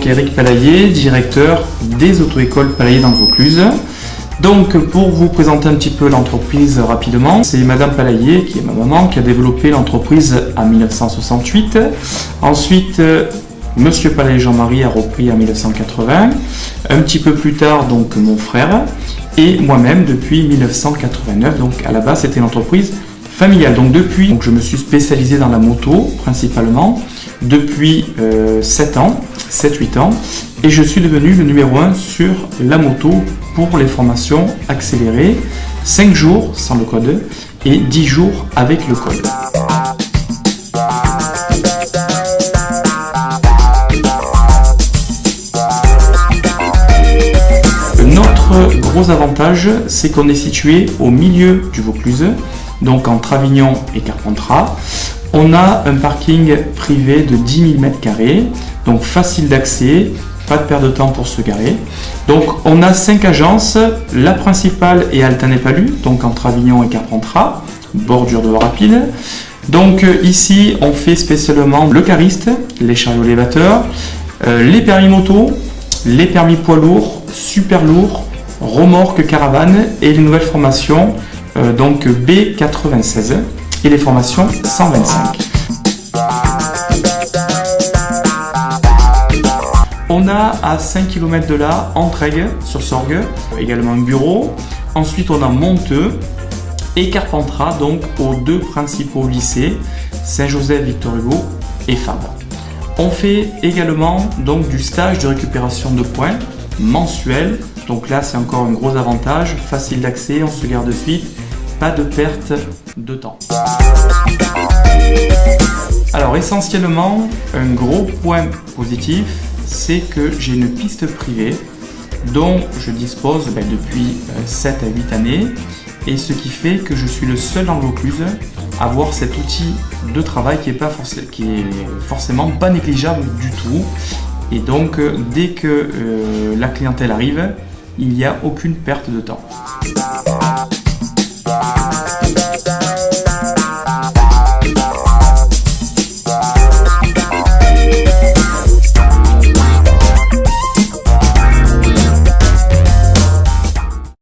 donc Eric Palaillé, directeur des auto-écoles Palaillé dans le Vaucluse. Donc pour vous présenter un petit peu l'entreprise rapidement, c'est Madame Palaillé, qui est ma maman, qui a développé l'entreprise en 1968. Ensuite, Monsieur Palaillé Jean-Marie a repris en 1980. Un petit peu plus tard, donc mon frère et moi-même depuis 1989. Donc à la base, c'était une entreprise familiale. Donc depuis, je me suis spécialisé dans la moto principalement depuis 7 ans, 7-8 ans, et je suis devenu le numéro 1 sur la moto pour les formations accélérées, 5 jours sans le code et 10 jours avec le code. Notre gros avantage, c'est qu'on est situé au milieu du Vaucluse, donc entre Avignon et Carpentras. On a un parking privé de 10 000 m², donc facile d'accès, pas de perte de temps pour se garer. Donc on a 5 agences, la principale est à Altanay-Palus, donc entre Avignon et Carpentras, bordure de voie rapide. Donc ici on fait spécialement le cariste, les chariots élévateurs, les permis moto, les permis poids lourds, super lourds, remorques, caravanes et les nouvelles formations donc B96 et les formations 125. On a à 5 km de là Entraigues sur Sorgues, également un bureau. Ensuite on a Monteux et Carpentras, donc aux 2 principaux lycées, Saint-Joseph, Victor Hugo et Fabre. On fait également donc du stage de récupération de points mensuel. Donc là c'est encore un gros avantage, facile d'accès, on se gare de suite, pas de perte de temps. Alors essentiellement, un gros point positif, c'est que j'ai une piste privée dont je dispose depuis 7 à 8 années, et ce qui fait que je suis le seul dans le Vaucluse à avoir cet outil de travail qui est forcément pas négligeable du tout. Et donc dès que la clientèle arrive, il n'y a aucune perte de temps.